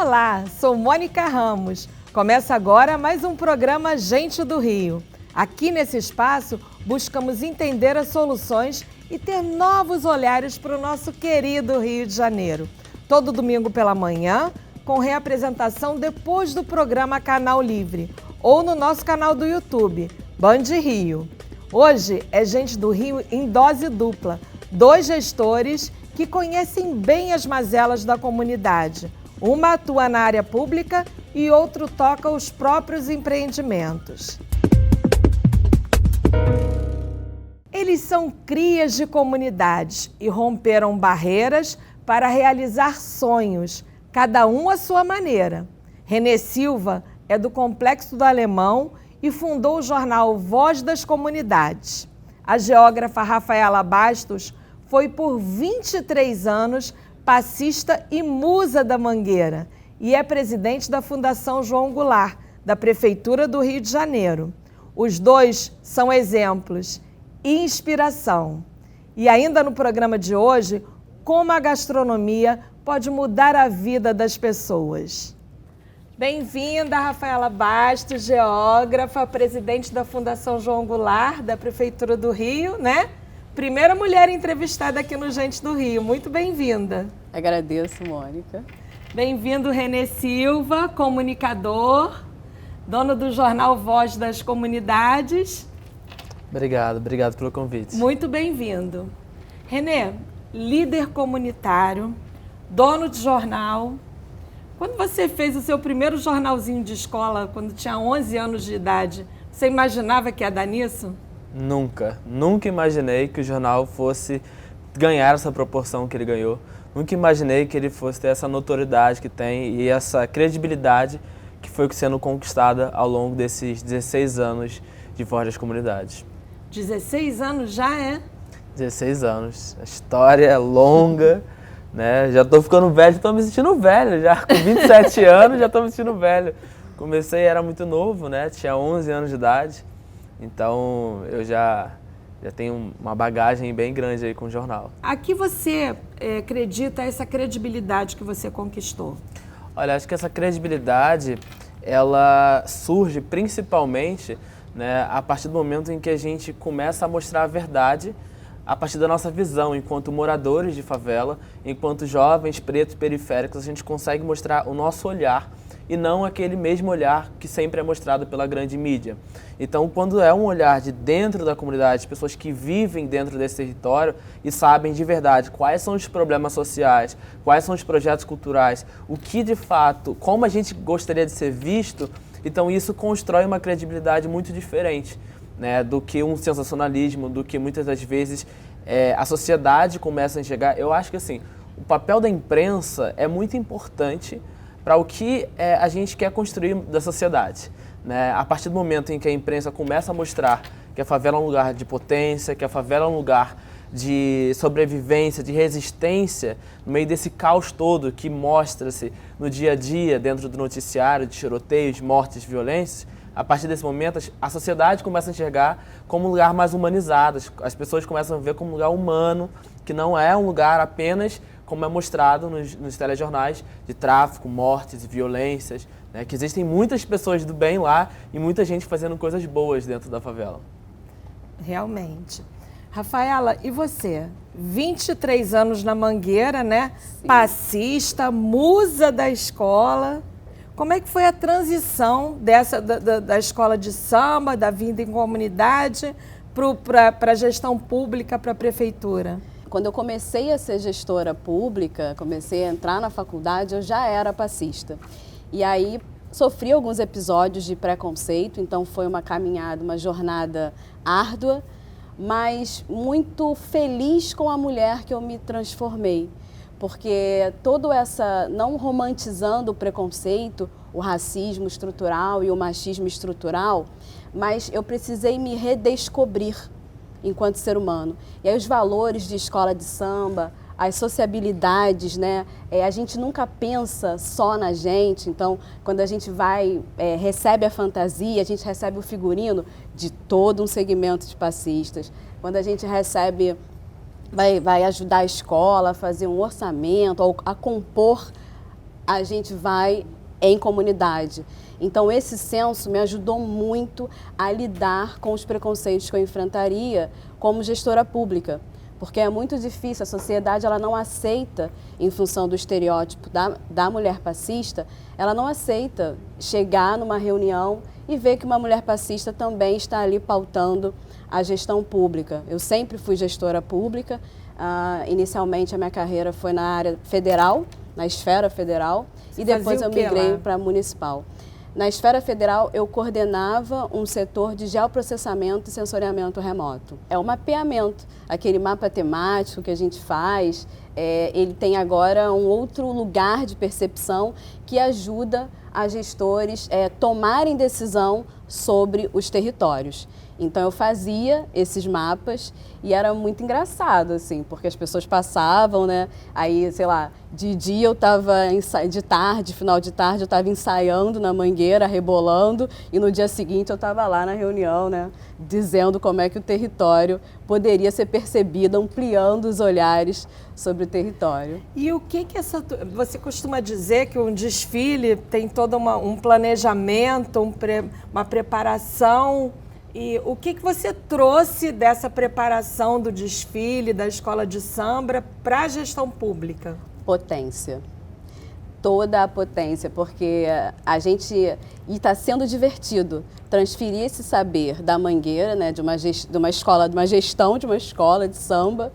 Olá, sou Mônica Ramos. Começa agora mais um programa Gente do Rio. Aqui nesse espaço, buscamos entender as soluções e ter novos olhares para o nosso querido Rio de Janeiro. Todo domingo pela manhã, com reapresentação depois do programa Canal Livre ou no nosso canal do YouTube, Band Rio. Hoje é Gente do Rio em dose dupla. 2 gestores que conhecem bem as mazelas da comunidade. Uma atua na área pública e outro toca os próprios empreendimentos. Eles são crias de comunidades e romperam barreiras para realizar sonhos, cada um à sua maneira. Renê Silva é do Complexo do Alemão e fundou o jornal Voz das Comunidades. A geógrafa Rafaela Bastos foi por 23 anos passista e musa da Mangueira e é presidente da Fundação João Goulart, da Prefeitura do Rio de Janeiro. Os dois são exemplos e inspiração. E ainda no programa de hoje, como a gastronomia pode mudar a vida das pessoas. Bem-vinda, Rafaela Bastos, geógrafa, presidente da Fundação João Goulart, da Prefeitura do Rio, né? Primeira mulher entrevistada aqui no Gente do Rio. Muito bem-vinda. Agradeço, Mônica. Bem-vindo, Renê Silva, comunicador, dono do jornal Voz das Comunidades. Obrigado pelo convite. Muito bem-vindo. Renê, líder comunitário, dono de jornal. Quando você fez o seu primeiro jornalzinho de escola, quando tinha 11 anos de idade, você imaginava que ia dar nisso? Nunca imaginei que o jornal fosse ganhar essa proporção que ele ganhou. Nunca imaginei que ele fosse ter essa notoriedade que tem e essa credibilidade que foi sendo conquistada ao longo desses 16 anos de Voz das Comunidades. 16 anos já é? 16 anos. A história é longa, né? Já estou ficando velho, estou me sentindo velho. Já com 27 anos já estou me sentindo velho. Comecei, era muito novo, né? Tinha 11 anos de idade. Então, eu já tenho uma bagagem bem grande aí com o jornal. A que você acredita essa credibilidade que você conquistou? Olha, acho que essa credibilidade, ela surge principalmente, né, a partir do momento em que a gente começa a mostrar a verdade a partir da nossa visão, enquanto moradores de favela, enquanto jovens pretos periféricos, a gente consegue mostrar o nosso olhar e não aquele mesmo olhar que sempre é mostrado pela grande mídia. Então, quando é um olhar de dentro da comunidade, de pessoas que vivem dentro desse território e sabem de verdade quais são os problemas sociais, quais são os projetos culturais, o que de fato, como a gente gostaria de ser visto, então isso constrói uma credibilidade muito diferente, né, do que um sensacionalismo, do que muitas das vezes a sociedade começa a enxergar. Eu acho que assim, o papel da imprensa é muito importante para o que a gente quer construir da sociedade, né? A partir do momento em que a imprensa começa a mostrar que a favela é um lugar de potência, que a favela é um lugar de sobrevivência, de resistência, no meio desse caos todo que mostra-se no dia a dia, dentro do noticiário, de tiroteios, mortes, violências, a partir desse momento a sociedade começa a enxergar como um lugar mais humanizado, as pessoas começam a ver como um lugar humano, que não é um lugar apenas como é mostrado nos telejornais, de tráfico, mortes e violências, né? Que existem muitas pessoas do bem lá e muita gente fazendo coisas boas dentro da favela. Realmente. Rafaela, e você? 23 anos na Mangueira, né? Sim. Passista, musa da escola. Como é que foi a transição da escola de samba, da vida em comunidade, para a gestão pública, para a prefeitura? Quando eu comecei a ser gestora pública, comecei a entrar na faculdade, eu já era passista. E aí sofri alguns episódios de preconceito, então foi uma caminhada, uma jornada árdua, mas muito feliz com a mulher que eu me transformei. Porque todo essa, não romantizando o preconceito, o racismo estrutural e o machismo estrutural, mas eu precisei me redescobrir enquanto ser humano. E aí os valores de escola de samba, as sociabilidades, né? A gente nunca pensa só na gente, então quando a gente vai, recebe a fantasia, a gente recebe o figurino de todo um segmento de passistas. Quando a gente recebe, vai ajudar a escola a fazer um orçamento, ou a compor a gente vai em comunidade. Então, esse censo me ajudou muito a lidar com os preconceitos que eu enfrentaria como gestora pública, porque é muito difícil, a sociedade ela não aceita, em função do estereótipo da mulher passista, ela não aceita chegar numa reunião e ver que uma mulher passista também está ali pautando a gestão pública. Eu sempre fui gestora pública, inicialmente a minha carreira foi na área federal, na esfera federal, e depois eu migrei para a municipal. Na esfera federal, eu coordenava um setor de geoprocessamento e sensoriamento remoto. É o mapeamento, aquele mapa temático que a gente faz, ele tem agora um outro lugar de percepção que ajuda a gestores tomarem decisão sobre os territórios. Então eu fazia esses mapas e era muito engraçado, assim, porque as pessoas passavam, né? Aí, sei lá, de dia eu estava, de tarde, final de tarde, eu estava ensaiando na mangueira, rebolando, e no dia seguinte eu estava lá na reunião, né? Dizendo como é que o território poderia ser percebido, ampliando os olhares sobre o território. E o que você costuma dizer que um desfile tem todo um planejamento, uma preparação. E o que você trouxe dessa preparação do desfile, da escola de samba, para a gestão pública? Potência. Toda a potência, porque a gente... E está sendo divertido transferir esse saber da mangueira, né, de uma gestão de uma escola de samba,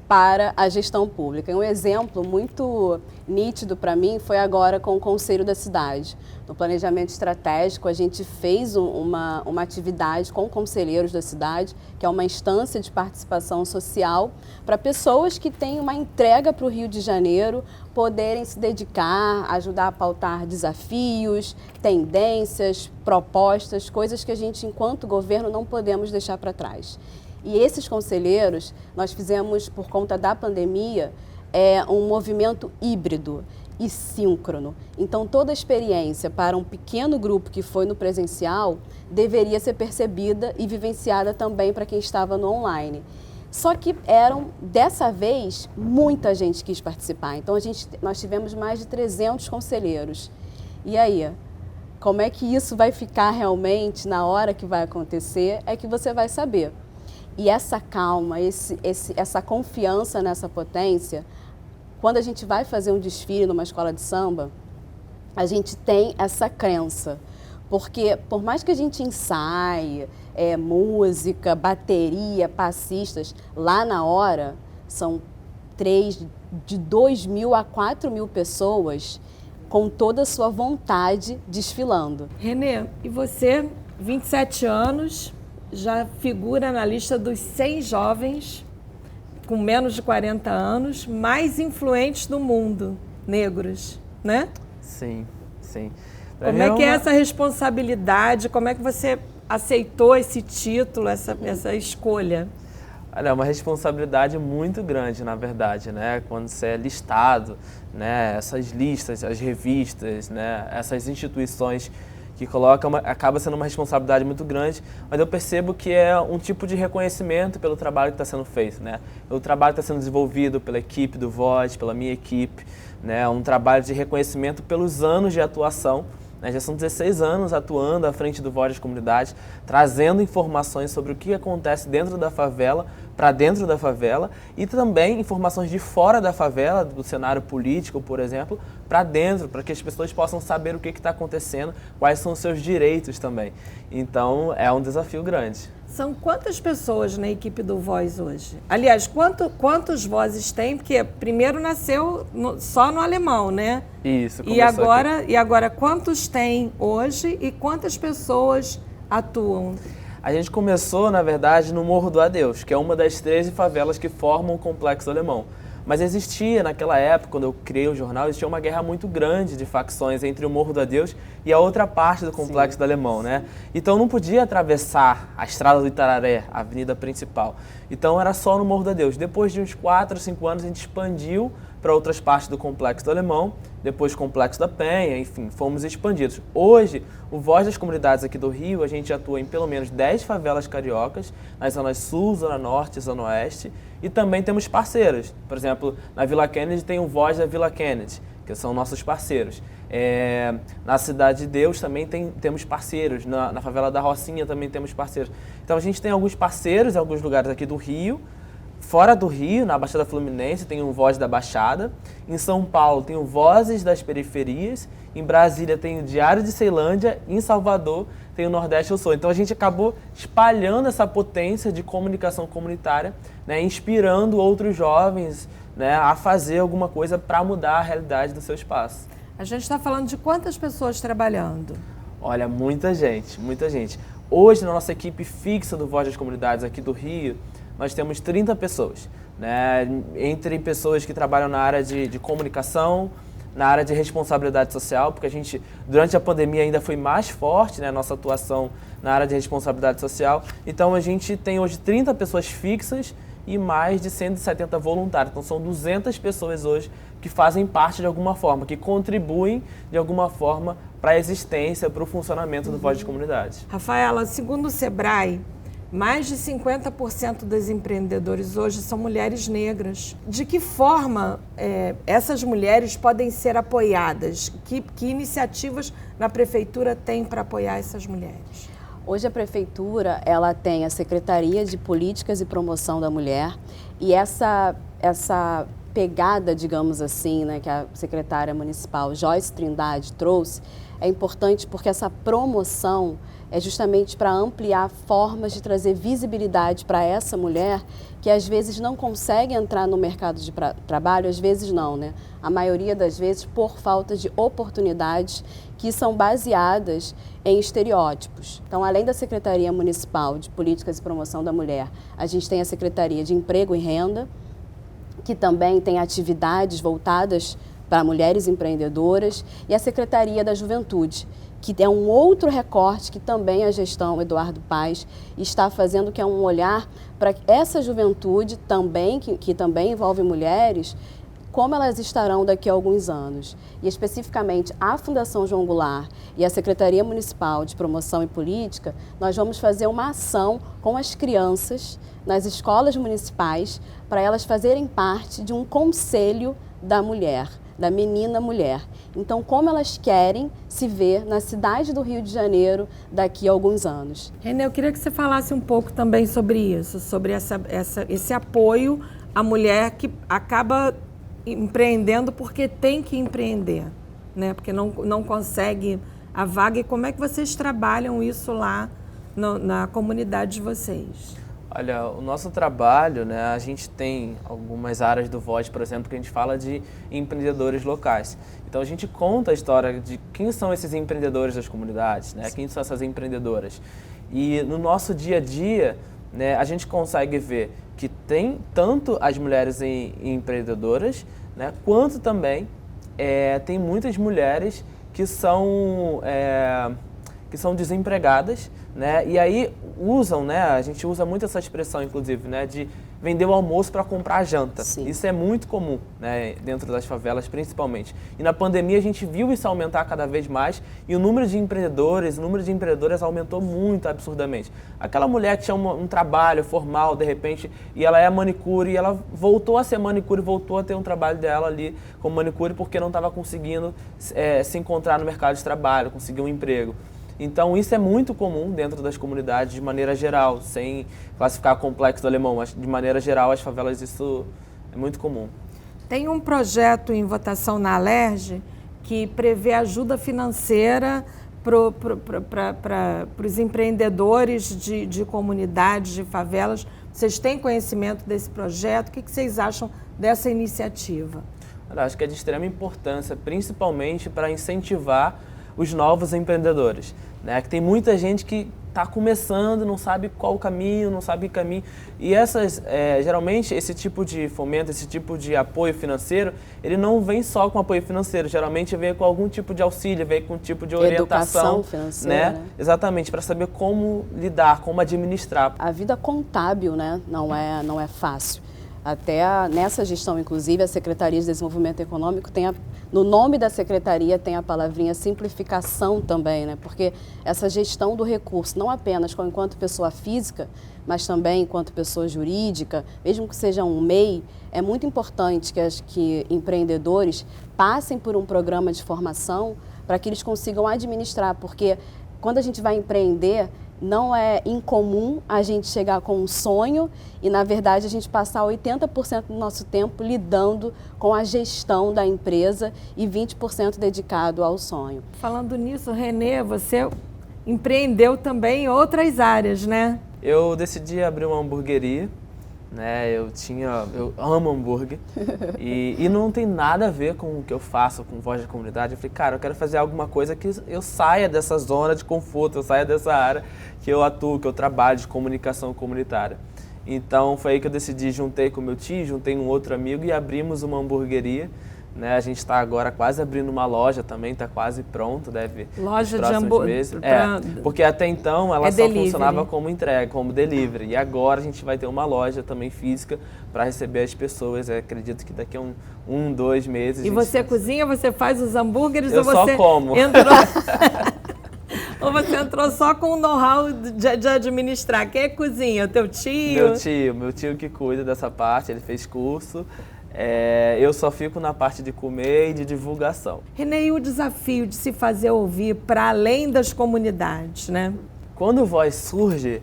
para a gestão pública. Um exemplo muito nítido para mim foi agora com o Conselho da Cidade. No planejamento estratégico, a gente fez uma atividade com conselheiros da cidade, que é uma instância de participação social para pessoas que têm uma entrega para o Rio de Janeiro poderem se dedicar, ajudar a pautar desafios, tendências, propostas, coisas que a gente, enquanto governo, não podemos deixar para trás. E esses conselheiros, nós fizemos, por conta da pandemia, um movimento híbrido e síncrono. Então, toda a experiência para um pequeno grupo que foi no presencial deveria ser percebida e vivenciada também para quem estava no online. Só que dessa vez, muita gente quis participar. Então, nós tivemos mais de 300 conselheiros. E aí, como é que isso vai ficar realmente na hora que vai acontecer, é que você vai saber. E essa calma, essa confiança nessa potência, quando a gente vai fazer um desfile numa escola de samba, a gente tem essa crença. Porque, por mais que a gente ensaie música, bateria, passistas, lá na hora, são de 2.000 a 4.000 pessoas com toda a sua vontade desfilando. Renê, e você, 27 anos... já figura na lista dos 100 jovens com menos de 40 anos mais influentes do mundo, negros, né? Sim, sim. Como é que é essa responsabilidade? Como é que você aceitou esse título, essa escolha? Olha, é uma responsabilidade muito grande, na verdade, né? Quando você é listado, né? Essas listas, as revistas, né? Essas instituições que acaba sendo uma responsabilidade muito grande, mas eu percebo que é um tipo de reconhecimento pelo trabalho que está sendo feito, né? O trabalho está sendo desenvolvido pela equipe do Voz, pela minha equipe, né? Um trabalho de reconhecimento pelos anos de atuação, né? Já são 16 anos atuando à frente do Voz das Comunidades, trazendo informações sobre o que acontece dentro da favela, para dentro da favela, e também informações de fora da favela, do cenário político, por exemplo, para dentro, para que as pessoas possam saber o que está acontecendo, quais são os seus direitos também. Então, é um desafio grande. São quantas pessoas na equipe do Voz hoje? Aliás, quantos vozes tem? Porque primeiro nasceu só no alemão, né? Isso, e agora quantos tem hoje e quantas pessoas atuam? A gente começou, na verdade, no Morro do Adeus, que é uma das 13 favelas que formam o Complexo Alemão. Mas existia, naquela época, quando eu criei o jornal, existia uma guerra muito grande de facções entre o Morro do Adeus e a outra parte do Complexo do Alemão, né? Então não podia atravessar a Estrada do Itararé, a avenida principal. Então era só no Morro do Adeus. Depois de uns 4, 5 anos, a gente expandiu para outras partes do Complexo do Alemão, depois Complexo da Penha, enfim, fomos expandidos. Hoje, o Voz das Comunidades aqui do Rio, a gente atua em pelo menos 10 favelas cariocas, nas zonas Sul, Zona Norte e Zona Oeste, e também temos parceiros. Por exemplo, na Vila Kennedy tem o Voz da Vila Kennedy, que são nossos parceiros. Na Cidade de Deus também temos parceiros, na favela da Rocinha também temos parceiros. Então a gente tem alguns parceiros em alguns lugares aqui do Rio. Fora do Rio, na Baixada Fluminense, tem o Voz da Baixada. Em São Paulo tem o Vozes das Periferias. Em Brasília tem o Diário de Ceilândia. Em Salvador tem o Nordeste Eu Sou. Então a gente acabou espalhando essa potência de comunicação comunitária, né, inspirando outros jovens, né, a fazer alguma coisa para mudar a realidade do seu espaço. A gente está falando de quantas pessoas trabalhando? Olha, muita gente, muita gente. Hoje, na nossa equipe fixa do Voz das Comunidades aqui do Rio, nós temos 30 pessoas, né? Entre pessoas que trabalham na área de comunicação, na área de responsabilidade social, porque a gente, durante a pandemia, ainda foi mais forte, né, a nossa atuação na área de responsabilidade social. Então, a gente tem hoje 30 pessoas fixas e mais de 170 voluntários. Então, são 200 pessoas hoje que fazem parte de alguma forma, que contribuem de alguma forma para a existência, para o funcionamento do Voz das Comunidades. Rafaela, segundo o Sebrae, mais de 50% dos empreendedores hoje são mulheres negras. De que forma essas mulheres podem ser apoiadas? Que iniciativas na Prefeitura tem para apoiar essas mulheres? Hoje a Prefeitura ela tem a Secretaria de Políticas e Promoção da Mulher e essa pegada, digamos assim, né, que a secretária municipal Joyce Trindade trouxe, é importante porque essa promoção é justamente para ampliar formas de trazer visibilidade para essa mulher que às vezes não consegue entrar no mercado de trabalho, às vezes não, né? A maioria das vezes por falta de oportunidades que são baseadas em estereótipos. Então, além da Secretaria Municipal de Políticas e Promoção da Mulher, a gente tem a Secretaria de Emprego e Renda, que também tem atividades voltadas para mulheres empreendedoras, e a Secretaria da Juventude, que é um outro recorte que também a gestão Eduardo Paes está fazendo, que é um olhar para essa juventude também, que também envolve mulheres, como elas estarão daqui a alguns anos. E especificamente a Fundação João Goulart e a Secretaria Municipal de Promoção e Política, nós vamos fazer uma ação com as crianças nas escolas municipais para elas fazerem parte de um conselho da mulher, da menina mulher. Então, como elas querem se ver na cidade do Rio de Janeiro daqui a alguns anos. Renê, eu queria que você falasse um pouco também sobre isso, sobre esse apoio à mulher que acaba empreendendo porque tem que empreender, né? Porque não consegue a vaga. E como é que vocês trabalham isso lá na comunidade de vocês? Olha, o nosso trabalho, né, a gente tem algumas áreas do Voz, por exemplo, que a gente fala de empreendedores locais. Então a gente conta a história de quem são esses empreendedores das comunidades, né? Quem são essas empreendedoras. E no nosso dia a dia, né, a gente consegue ver que tem tanto as mulheres empreendedoras, né, quanto também tem muitas mulheres que são desempregadas, né? E aí usam, né? A gente usa muito essa expressão, inclusive, né? De vender o almoço para comprar a janta. Sim. Isso é muito comum, né? Dentro das favelas, principalmente. E na pandemia a gente viu isso aumentar cada vez mais e o número de empreendedoras aumentou muito absurdamente. Aquela mulher que tinha um trabalho formal, de repente, e ela é manicure, e ela voltou a ser manicure, voltou a ter um trabalho dela ali como manicure porque não estava conseguindo se encontrar no mercado de trabalho, conseguir um emprego. Então, isso é muito comum dentro das comunidades, de maneira geral, sem classificar complexo alemão, mas de maneira geral, as favelas, isso é muito comum. Tem um projeto em votação na Alerj que prevê ajuda financeira para os empreendedores de comunidades, de favelas. Vocês têm conhecimento desse projeto? O que vocês acham dessa iniciativa? Eu acho que é de extrema importância, principalmente para incentivar os novos empreendedores, né? Que tem muita gente que está começando, não sabe qual o caminho, não sabe o caminho. E geralmente esse tipo de fomento, esse tipo de apoio financeiro, ele não vem só com apoio financeiro, geralmente vem com algum tipo de auxílio, vem com um tipo de orientação. Educação financeira, né? Exatamente, para saber como lidar, como administrar. A vida contábil, né, não é fácil. Até nessa gestão, inclusive, a Secretaria de Desenvolvimento Econômico tem No nome da secretaria tem a palavrinha simplificação também, né? Porque essa gestão do recurso, não apenas enquanto pessoa física, mas também enquanto pessoa jurídica, mesmo que seja um MEI, é muito importante que empreendedores passem por um programa de formação para que eles consigam administrar, porque quando a gente vai empreender, não é incomum a gente chegar com um sonho e, na verdade, a gente passar 80% do nosso tempo lidando com a gestão da empresa e 20% dedicado ao sonho. Falando nisso, Renê, você empreendeu também em outras áreas, né? Eu decidi abrir uma hamburgueria, né? Eu amo hambúrguer e não tem nada a ver com o que eu faço com Voz da Comunidade. Eu falei, cara, eu quero fazer alguma coisa que eu saia dessa zona de conforto, eu saia dessa área que eu atuo, que eu trabalho de comunicação comunitária. Então foi aí que eu decidi, juntei com meu tio, juntei um outro amigo e abrimos uma hamburgueria. Né? A gente está agora quase abrindo uma loja também, está quase pronto, deve loja de hambúrguer. Porque até então ela só delivery. Funcionava como entrega, como delivery. E agora a gente vai ter uma loja também física para receber as pessoas. Eu acredito que daqui a 2 meses. E você cozinha, você faz os hambúrgueres eu ou você só como. Ou você entrou só com o know-how de administrar? Quem cozinha? Teu tio? Meu tio que cuida dessa parte, ele fez curso. Eu só fico na parte de comer e de divulgação. Renê, e o desafio de se fazer ouvir para além das comunidades, né? Quando o Voz surge,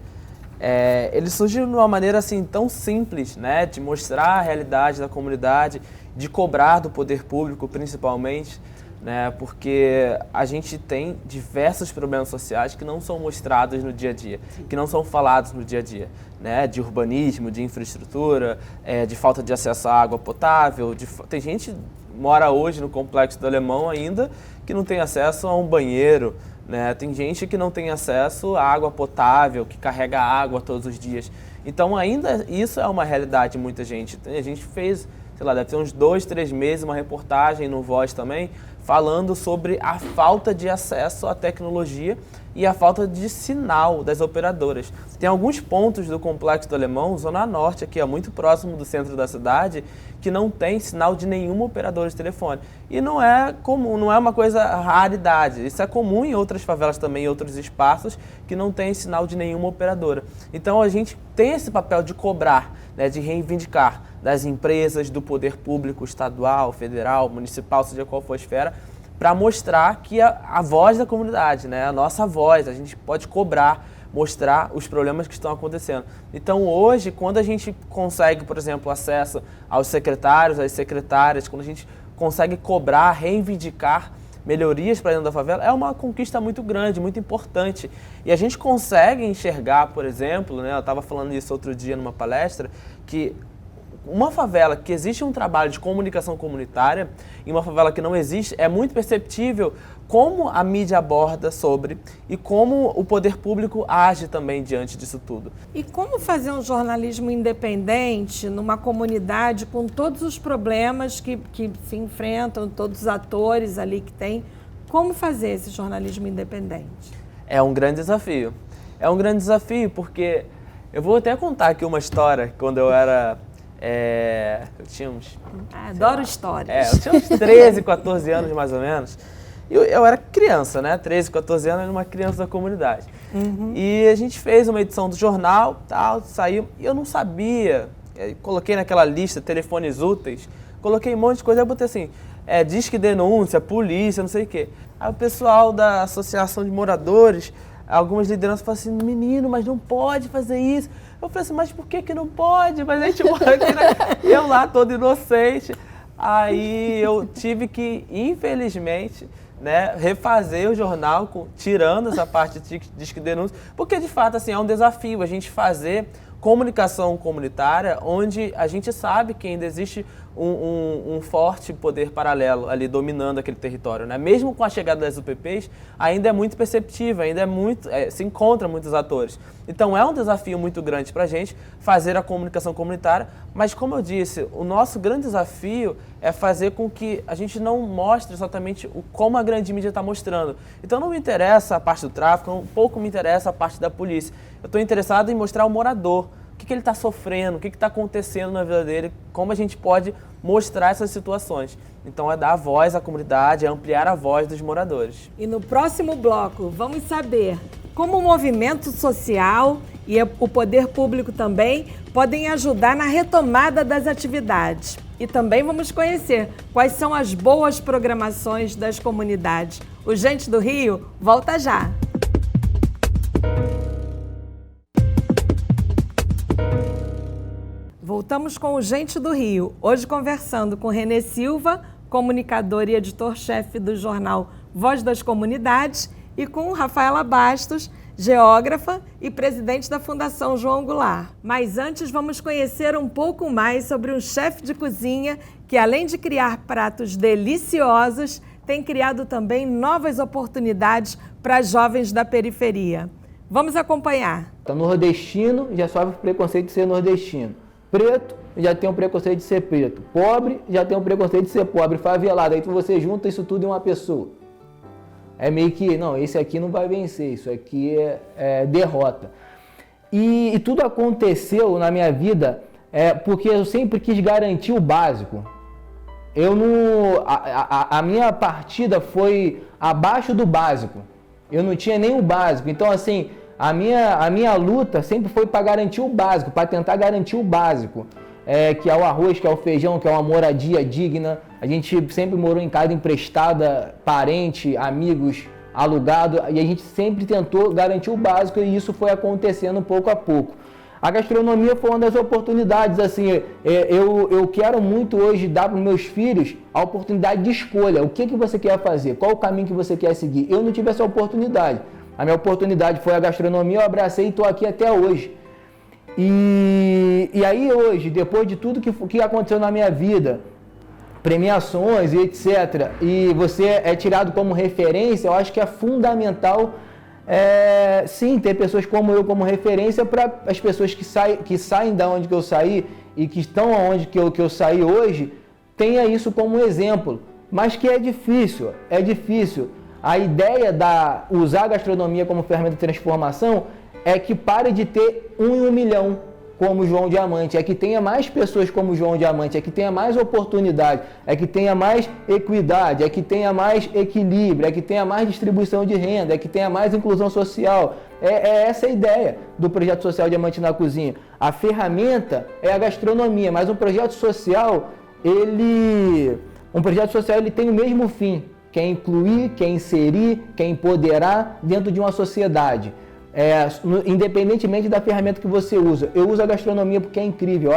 ele surge de uma maneira assim tão simples, né? De mostrar a realidade da comunidade, de cobrar do poder público principalmente, né? Porque a gente tem diversos problemas sociais que não são mostrados no dia a dia, que não são falados no dia a dia. Né, de urbanismo, de infraestrutura, de falta de acesso à água potável. Tem gente que mora hoje no Complexo do Alemão ainda que não tem acesso a um banheiro. Né? Tem gente que não tem acesso à água potável, que carrega água todos os dias. Então ainda isso é uma realidade de muita gente. A gente fez, sei lá, deve ter uns 2, 3 meses, uma reportagem no Voz também, falando sobre a falta de acesso à tecnologia e a falta de sinal das operadoras. Tem alguns pontos do Complexo do Alemão, Zona Norte, aqui, muito próximo do centro da cidade, que não tem sinal de nenhuma operadora de telefone. E não é comum, não é uma coisa raridade. Isso é comum em outras favelas também, em outros espaços, que não tem sinal de nenhuma operadora. Então a gente tem esse papel de cobrar, né, de reivindicar das empresas, do poder público estadual, federal, municipal, seja qual for a esfera, para mostrar que a voz da comunidade, né, a nossa voz, a gente pode cobrar, mostrar os problemas que estão acontecendo. Então hoje, quando a gente consegue, por exemplo, acesso aos secretários, às secretárias, quando a gente consegue cobrar, reivindicar melhorias para dentro da favela, é uma conquista muito grande, muito importante. E a gente consegue enxergar, por exemplo, né, eu estava falando isso outro dia numa palestra, que uma favela que existe um trabalho de comunicação comunitária e uma favela que não existe, é muito perceptível como a mídia aborda sobre e como o poder público age também diante disso tudo. E como fazer um jornalismo independente numa comunidade com todos os problemas que se enfrentam, todos os atores ali que tem? Como fazer esse jornalismo independente? É um grande desafio. É um grande desafio porque eu vou até contar aqui uma história quando eu era... eu tinha uns... adoro histórias. Eu tinha uns 13, 14 anos mais ou menos. Eu era criança, né? 13, 14 anos, era uma criança da comunidade. Uhum. E a gente fez uma edição do jornal, tal, saiu, e eu não sabia. Coloquei naquela lista telefones úteis, coloquei um monte de coisa, aí eu botei assim, disque denúncia, polícia, não sei o quê. Aí o pessoal da Associação de Moradores, algumas lideranças falaram assim, menino, mas não pode fazer isso. Eu falei assim, mas por que não pode? Mas a gente mora aqui, né? Eu lá, todo inocente. Aí eu tive que, infelizmente, né, refazer o jornal, tirando essa parte de disque denúncia, porque de fato assim, é um desafio a gente fazer comunicação comunitária onde a gente sabe que ainda existe um forte poder paralelo ali dominando aquele território, né? Mesmo com a chegada das UPPs, ainda é muito perceptível, ainda é muito, se encontra muitos atores. Então é um desafio muito grande para a gente fazer a comunicação comunitária, mas como eu disse, o nosso grande desafio é fazer com que a gente não mostre exatamente como a grande mídia está mostrando. Então não me interessa a parte do tráfico, um pouco me interessa a parte da polícia. Eu estou interessado em mostrar o morador. O que ele está sofrendo, o que está acontecendo na vida dele, como a gente pode mostrar essas situações. Então é dar voz à comunidade, é ampliar a voz dos moradores. E no próximo bloco, vamos saber como o movimento social e o poder público também podem ajudar na retomada das atividades. E também vamos conhecer quais são as boas programações das comunidades. O Gente do Rio volta já! Voltamos com o Gente do Rio, hoje conversando com Renê Silva, comunicador e editor-chefe do jornal Voz das Comunidades, e com Rafaela Bastos, geógrafa e presidente da Fundação João Goulart. Mas antes vamos conhecer um pouco mais sobre um chefe de cozinha que, além de criar pratos deliciosos, tem criado também novas oportunidades para jovens da periferia. Vamos acompanhar. Nordestino já sofre o preconceito de ser nordestino. Preto já tem um preconceito de ser preto. Pobre já tem um preconceito de ser pobre. Favelado, aí você junta isso tudo em uma pessoa. É meio que, não, esse aqui não vai vencer, isso aqui é derrota. E tudo aconteceu na minha vida porque eu sempre quis garantir o básico. A minha partida foi abaixo do básico. Eu não tinha nem o básico. Então, assim, a minha luta sempre foi para garantir o básico, para tentar garantir o básico. Que é o arroz, que é o feijão, que é uma moradia digna. A gente sempre morou em casa emprestada, parente, amigos, alugado, e a gente sempre tentou garantir o básico e isso foi acontecendo pouco a pouco. A gastronomia foi uma das oportunidades, assim, eu quero muito hoje dar para os meus filhos a oportunidade de escolha. O que você quer fazer? Qual o caminho que você quer seguir? Eu não tive essa oportunidade. A minha oportunidade foi a gastronomia, eu abracei e estou aqui até hoje. E aí hoje, depois de tudo que aconteceu na minha vida, premiações e etc., e você é tirado como referência, eu acho que é fundamental, sim, ter pessoas como eu como referência para as pessoas que saem da onde que eu saí e que estão onde que eu saí hoje, tenha isso como exemplo. Mas que é difícil. A ideia usar a gastronomia como ferramenta de transformação é que pare de ter 1 em 1 milhão como João Diamante, é que tenha mais pessoas como João Diamante, é que tenha mais oportunidade, é que tenha mais equidade, é que tenha mais equilíbrio, é que tenha mais distribuição de renda, é que tenha mais inclusão social. É essa a ideia do projeto social Diamante na Cozinha. A ferramenta é a gastronomia, mas um projeto social, ele tem o mesmo fim, que é incluir, que é inserir, que é empoderar dentro de uma sociedade. Independentemente da ferramenta que você usa. Eu uso a gastronomia porque é incrível.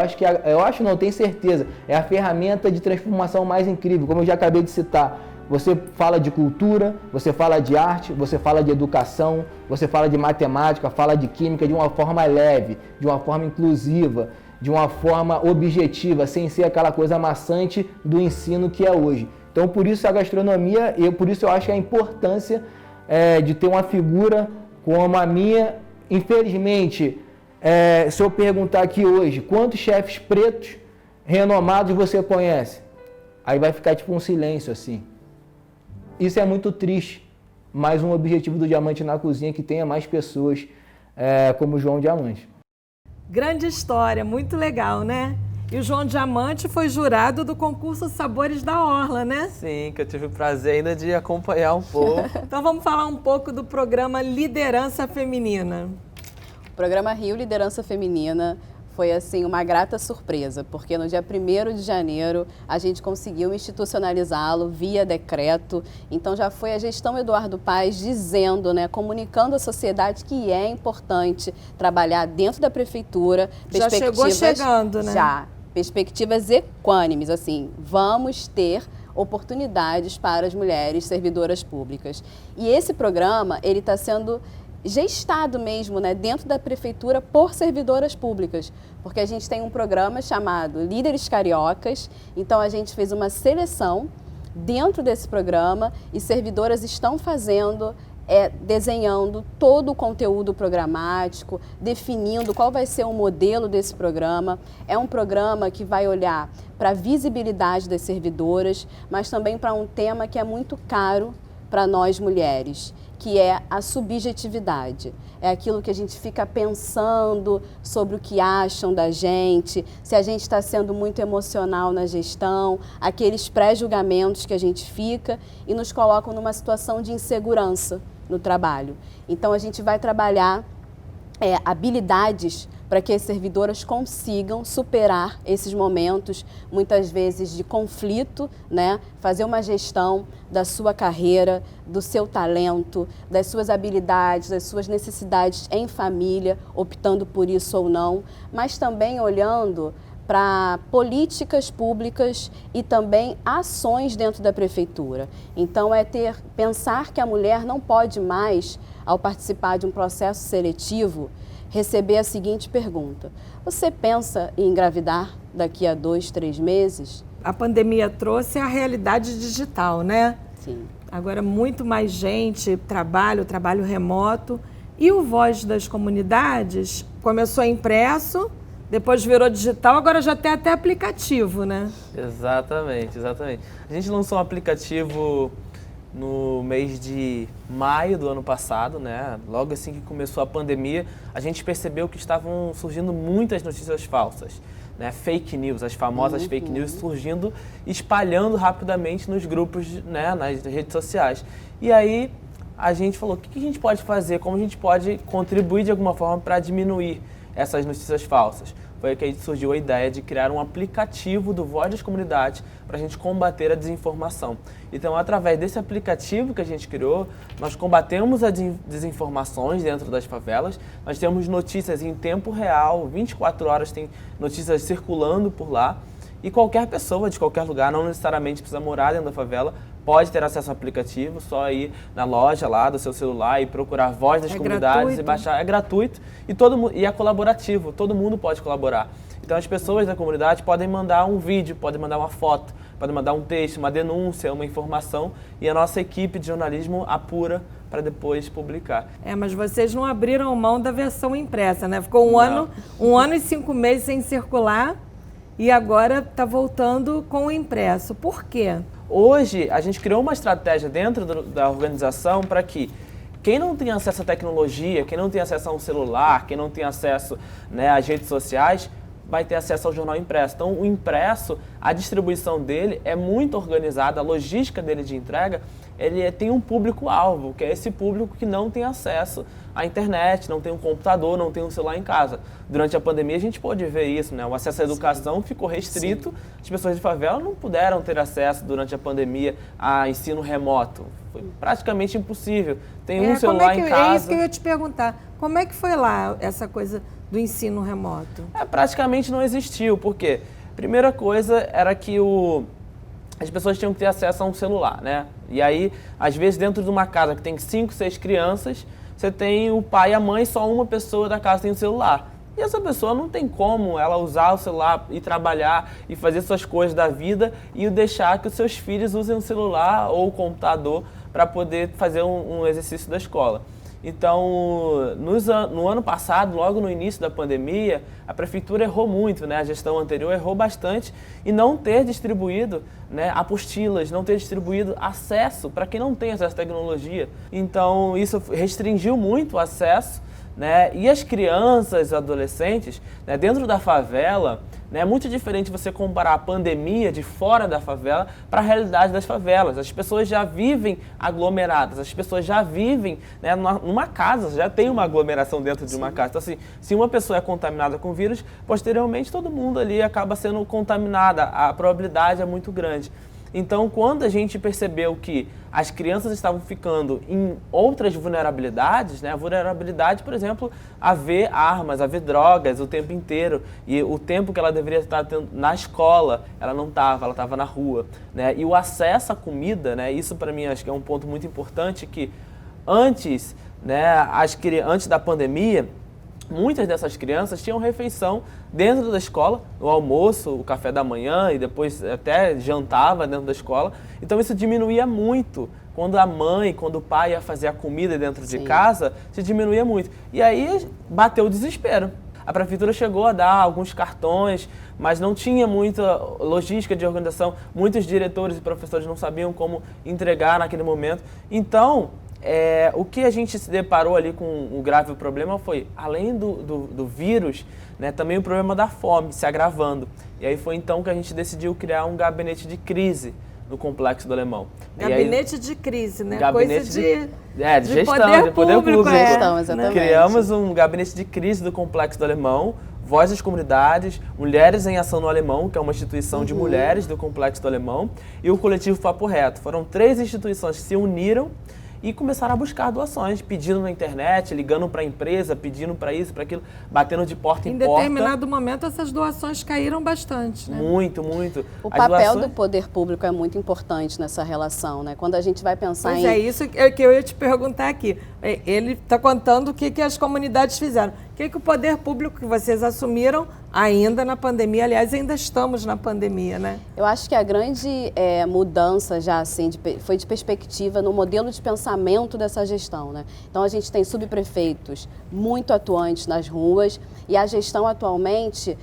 Não tenho certeza. É a ferramenta de transformação mais incrível, como eu já acabei de citar. Você fala de cultura, você fala de arte, você fala de educação, você fala de matemática, fala de química de uma forma leve, de uma forma inclusiva, de uma forma objetiva, sem ser aquela coisa maçante do ensino que é hoje. Então, por isso a gastronomia, por isso eu acho que a importância de ter uma figura como a minha. Infelizmente, se eu perguntar aqui hoje, quantos chefes pretos renomados você conhece? Aí vai ficar tipo um silêncio assim. Isso é muito triste, mas um objetivo do Diamante na Cozinha é que tenha mais pessoas como o João Diamante. Grande história, muito legal, né? E o João Diamante foi jurado do concurso Sabores da Orla, né? Sim, que eu tive o prazer ainda de acompanhar um pouco. Então vamos falar um pouco do programa Liderança Feminina. O programa Rio Liderança Feminina foi assim uma grata surpresa, porque no dia 1º de janeiro a gente conseguiu institucionalizá-lo via decreto. Então já foi a gestão Eduardo Paes dizendo, né, comunicando à sociedade que é importante trabalhar dentro da prefeitura. Já chegou chegando, né? Já. Perspectivas equânimes, assim, vamos ter oportunidades para as mulheres servidoras públicas. E esse programa, ele está sendo gestado mesmo, né, dentro da prefeitura por servidoras públicas, porque a gente tem um programa chamado Líderes Cariocas, então a gente fez uma seleção dentro desse programa e servidoras estão fazendo, desenhando todo o conteúdo programático, definindo qual vai ser o modelo desse programa. É um programa que vai olhar para a visibilidade das servidoras, mas também para um tema que é muito caro para nós mulheres, que é a subjetividade. É aquilo que a gente fica pensando sobre o que acham da gente, se a gente está sendo muito emocional na gestão, aqueles pré-julgamentos que a gente fica e nos colocam numa situação de insegurança no trabalho. Então, a gente vai trabalhar habilidades para que as servidoras consigam superar esses momentos, muitas vezes de conflito, né? Fazer uma gestão da sua carreira, do seu talento, das suas habilidades, das suas necessidades em família, optando por isso ou não, mas também olhando para políticas públicas e também ações dentro da prefeitura. Então, pensar que a mulher não pode mais, ao participar de um processo seletivo, receber a seguinte pergunta: você pensa em engravidar daqui a 2, 3 meses? A pandemia trouxe a realidade digital, né? Sim. Agora muito mais gente, trabalho remoto. E o Voz das Comunidades começou impresso, depois virou digital, agora já tem até aplicativo, né? Exatamente. A gente lançou um aplicativo no mês de maio do ano passado, né? Logo assim que começou a pandemia, a gente percebeu que estavam surgindo muitas notícias falsas, né? Fake news, as famosas fake news surgindo, espalhando rapidamente nos grupos, né? Nas redes sociais. E aí a gente falou, o que a gente pode fazer, como a gente pode contribuir de alguma forma para diminuir essas notícias falsas. Foi que aí surgiu a ideia de criar um aplicativo do Voz das Comunidades para a gente combater a desinformação. Então, através desse aplicativo que a gente criou, nós combatemos as desinformações dentro das favelas. Nós temos notícias em tempo real, 24 horas tem notícias circulando por lá. E qualquer pessoa de qualquer lugar, não necessariamente precisa morar dentro da favela, pode ter acesso ao aplicativo, só ir na loja lá do seu celular e procurar Voz das Comunidades gratuito. E baixar. É gratuito e é colaborativo, todo mundo pode colaborar. Então as pessoas da comunidade podem mandar um vídeo, podem mandar uma foto, podem mandar um texto, uma denúncia, uma informação e a nossa equipe de jornalismo apura para depois publicar. Mas vocês não abriram mão da versão impressa, né? Ficou um ano e 5 meses sem circular e agora está voltando com o impresso. Por quê? Hoje, a gente criou uma estratégia dentro da organização para que quem não tem acesso à tecnologia, quem não tem acesso a um celular, quem não tem acesso, né, às redes sociais, vai ter acesso ao jornal impresso. Então, o impresso, a distribuição dele é muito organizada, a logística dele de entrega, ele tem um público-alvo, que é esse público que não tem acesso à internet, não tem um computador, não tem um celular em casa. Durante a pandemia, a gente pôde ver isso, né? O acesso à educação ficou restrito, as pessoas de favela não puderam ter acesso durante a pandemia a ensino remoto. Foi praticamente impossível. Tem um celular em casa. É isso que eu ia te perguntar. Como é que foi lá essa coisa do ensino remoto? Praticamente não existiu, porque primeira coisa era que as pessoas tinham que ter acesso a um celular, né? E aí, às vezes, dentro de uma casa que tem 5, 6 crianças, você tem o pai e a mãe, só uma pessoa da casa tem o celular. E essa pessoa não tem como ela usar o celular e trabalhar e fazer suas coisas da vida e deixar que os seus filhos usem o celular ou o computador para poder fazer um exercício da escola. Então, no ano passado, logo no início da pandemia, a prefeitura errou muito, né? A gestão anterior errou bastante em não ter distribuído, né, apostilas, não ter distribuído acesso para quem não tem acesso à tecnologia. Então, isso restringiu muito o acesso, né? E as crianças e adolescentes, né, dentro da favela, né, é muito diferente você comparar a pandemia de fora da favela para a realidade das favelas. As pessoas já vivem aglomeradas, as pessoas já vivem, né, numa casa, já tem uma aglomeração dentro de uma casa. Então, assim, se uma pessoa é contaminada com vírus, posteriormente todo mundo ali acaba sendo contaminada, a probabilidade é muito grande. Então, quando a gente percebeu que as crianças estavam ficando em outras vulnerabilidades, né? A vulnerabilidade, por exemplo, a ver armas, a ver drogas o tempo inteiro. E o tempo que ela deveria estar tendo na escola, ela não estava, ela estava na rua, né? E o acesso à comida, né? Isso para mim acho que é um ponto muito importante, que antes, né, antes da pandemia, muitas dessas crianças tinham refeição dentro da escola, no almoço, o café da manhã e depois até jantava dentro da escola. Então isso diminuía muito. Quando a mãe, quando o pai ia fazer a comida dentro de casa, se diminuía muito. E aí bateu o desespero. A prefeitura chegou a dar alguns cartões, mas não tinha muita logística de organização. Muitos diretores e professores não sabiam como entregar naquele momento. Então, o que a gente se deparou ali com o grave problema foi, além do vírus, né, também o problema da fome se agravando. E aí foi então que a gente decidiu criar um gabinete de crise no Complexo do Alemão. Gabinete de crise, né? Gabinete Coisa de gestão, de poder público. Gestão, exatamente. Criamos um gabinete de crise do Complexo do Alemão, Voz das Comunidades, Mulheres em Ação no Alemão, que é uma instituição de mulheres do Complexo do Alemão, e o coletivo Papo Reto. Foram 3 instituições que se uniram e começaram a buscar doações, pedindo na internet, ligando para a empresa, pedindo para isso, para aquilo, batendo de porta em porta. Em determinado momento, essas doações caíram bastante, né? Muito, muito. O papel do poder público é muito importante nessa relação, né? Quando a gente vai pensar Pois é, isso que eu ia te perguntar aqui. Ele está contando o que as comunidades fizeram. O que o poder público que vocês assumiram ainda na pandemia, aliás, ainda estamos na pandemia, né? Eu acho que a grande mudança já assim foi de perspectiva no modelo de pensamento dessa gestão, né? Então a gente tem subprefeitos muito atuantes nas ruas e a gestão atualmente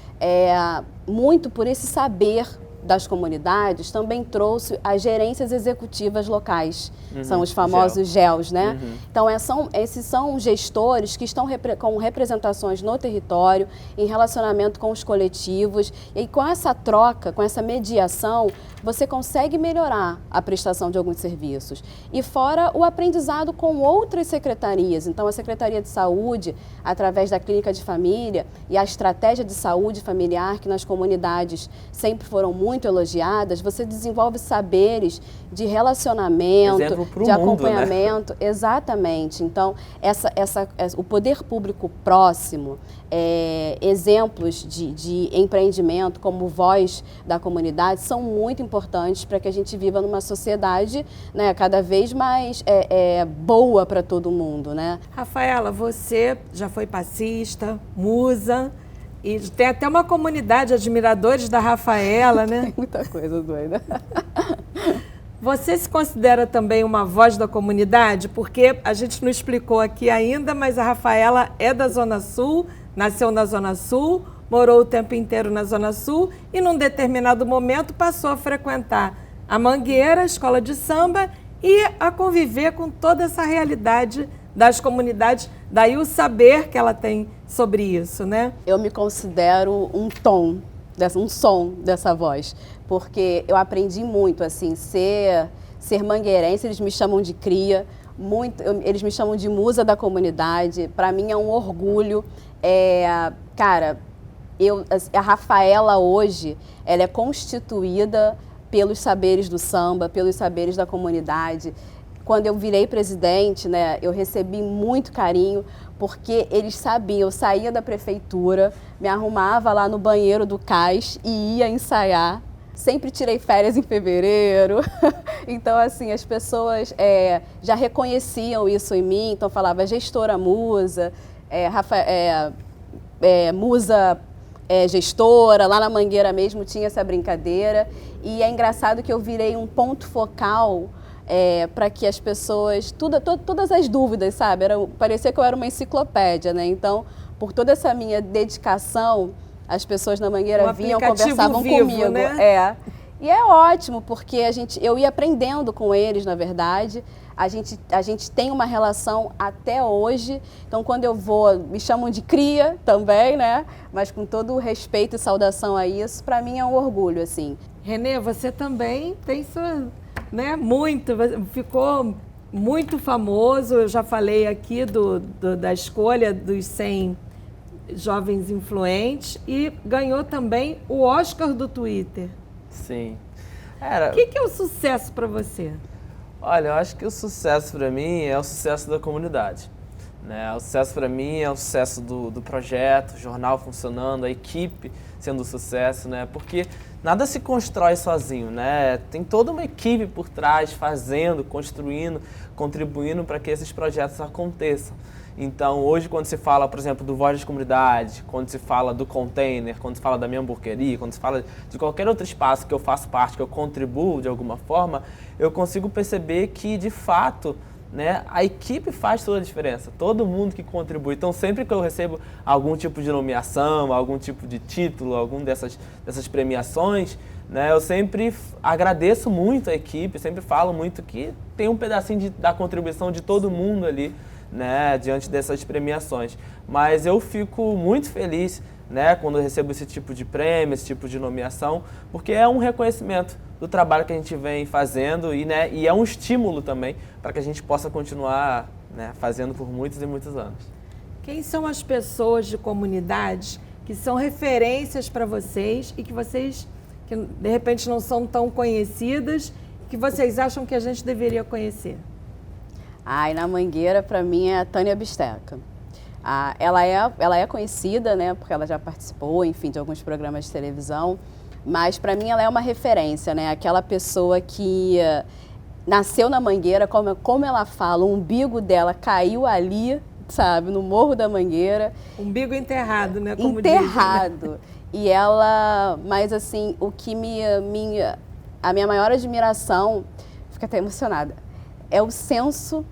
muito por esse saber das comunidades, também trouxe as gerências executivas locais, são os famosos GELs, né? Então, esses são gestores que estão com representações no território, em relacionamento com os coletivos, e com essa troca, com essa mediação, você consegue melhorar a prestação de alguns serviços. E fora o aprendizado com outras secretarias, então a Secretaria de Saúde, através da Clínica de Família e a estratégia de saúde familiar, que nas comunidades sempre foram muito elogiadas, você desenvolve saberes de relacionamento, de acompanhamento. Mundo, né? Exatamente. Então, o poder público próximo, exemplos de empreendimento como Voz da Comunidade são muito importantes para que a gente viva numa sociedade, né, cada vez mais boa para todo mundo, né? Rafaela, você já foi passista, musa, e tem até uma comunidade de admiradores da Rafaela, né? Tem muita coisa doida. Você se considera também uma voz da comunidade? Porque a gente não explicou aqui ainda, mas a Rafaela é da Zona Sul, nasceu na Zona Sul, morou o tempo inteiro na Zona Sul e, num determinado momento, passou a frequentar a Mangueira, a escola de samba, e a conviver com toda essa realidade das comunidades, daí o saber que ela tem sobre isso, né? Eu me considero um som dessa voz, porque eu aprendi muito, assim, ser mangueirense, eles me chamam de cria, eles me chamam de musa da comunidade, para mim é um orgulho. Cara, a Rafaela hoje, ela é constituída pelos saberes do samba, pelos saberes da comunidade. Quando eu virei presidente, né, eu recebi muito carinho, porque eles sabiam, eu saía da prefeitura, me arrumava lá no banheiro do cais e ia ensaiar. Sempre tirei férias em fevereiro. Então, assim, as pessoas já reconheciam isso em mim, então falava gestora musa, musa gestora, lá na Mangueira mesmo tinha essa brincadeira. E é engraçado que eu virei um ponto focal para que as pessoas, todas as dúvidas, sabe? Parecia que eu era uma enciclopédia, né? Então, por toda essa minha dedicação, as pessoas na Mangueira vinham, conversavam comigo. Né? E é ótimo, porque eu ia aprendendo com eles, na verdade. A gente tem uma relação até hoje. Então, quando eu vou, me chamam de cria também, né? Mas com todo o respeito e saudação a isso, para mim é um orgulho, assim. Renê, você também tem sua... Né? Ficou muito famoso, eu já falei aqui da escolha dos 100 jovens influentes e ganhou também o Oscar do Twitter. Sim. O que é o sucesso para você? Olha, eu acho que o sucesso para mim é o sucesso da comunidade. Né? O sucesso para mim é o sucesso do projeto, o jornal funcionando, a equipe sendo um sucesso, né? Porque nada se constrói sozinho, né? Tem toda uma equipe por trás fazendo, construindo, contribuindo para que esses projetos aconteçam. Então, hoje, quando se fala, por exemplo, do Voz das Comunidades, quando se fala do Container, quando se fala da minha hamburgueria, quando se fala de qualquer outro espaço que eu faço parte, que eu contribuo de alguma forma, eu consigo perceber que, de fato, né, a equipe faz toda a diferença, todo mundo que contribui. Então, sempre que eu recebo algum tipo de nomeação, algum tipo de título, algum dessas premiações, né, eu sempre agradeço muito a equipe, sempre falo muito que tem um pedacinho da contribuição de todo mundo ali, né, diante dessas premiações. Mas eu fico muito feliz, né, quando eu recebo esse tipo de prêmio, esse tipo de nomeação, porque é um reconhecimento do trabalho que a gente vem fazendo e é um estímulo também para que a gente possa continuar, né, fazendo por muitos e muitos anos. Quem são as pessoas de comunidades que são referências para vocês e que vocês, que de repente não são tão conhecidas, que vocês acham que a gente deveria conhecer? E na Mangueira, para mim, é a Tânia Bisteca. Ela é conhecida, né, porque ela já participou, enfim, de alguns programas de televisão, mas para mim ela é uma referência, né, aquela pessoa que nasceu na Mangueira, como ela fala, o umbigo dela caiu ali, sabe, no Morro da Mangueira. Umbigo enterrado, né, como enterrado. dizem, né? E ela, mas assim, o que a minha maior admiração, fico até emocionada, é o senso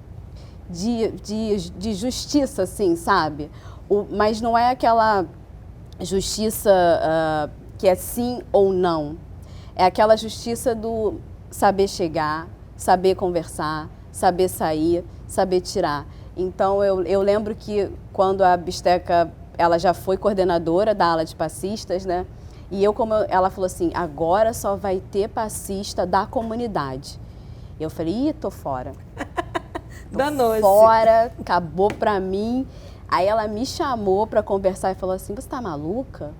de justiça, assim, sabe? Mas não é aquela justiça que é sim ou não. É aquela justiça do saber chegar, saber conversar, saber sair, saber tirar. Então, eu lembro que quando a Bisteca, ela já foi coordenadora da ala de passistas, né? E ela falou assim, agora só vai ter passista da comunidade. E eu falei, tô fora. Danou-se. Fora, acabou pra mim. Aí ela me chamou pra conversar e falou assim, você tá maluca?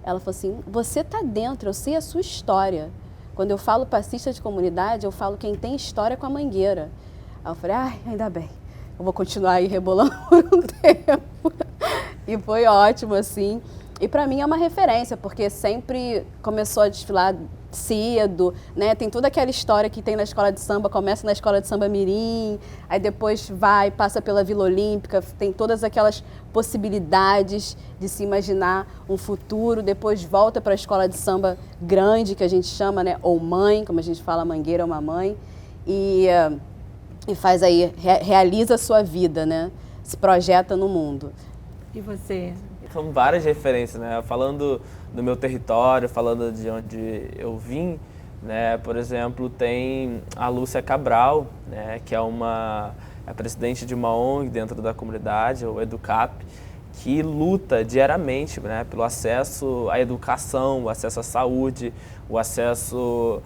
Ela falou assim, você tá dentro, eu sei a sua história. Quando eu falo passista de comunidade, eu falo quem tem história com a Mangueira. Aí eu falei, ainda bem, eu vou continuar aí rebolando por um tempo. E foi ótimo, assim. E para mim é uma referência, porque sempre começou a desfilar cedo, né? Tem toda aquela história que tem na escola de samba, começa na escola de samba mirim, aí depois passa pela Vila Olímpica, tem todas aquelas possibilidades de se imaginar um futuro, depois volta para a escola de samba grande, que a gente chama, né? Ou mãe, como a gente fala, Mangueira é uma mãe, e faz aí, realiza a sua vida, né? Se projeta no mundo. E você? São várias referências, né? Falando do meu território, falando de onde eu vim, né? Por exemplo, tem a Lúcia Cabral, né? Que é a presidente de uma ONG dentro da comunidade, o Educap, que luta diariamente, né? Pelo acesso à educação, o acesso à saúde, o acesso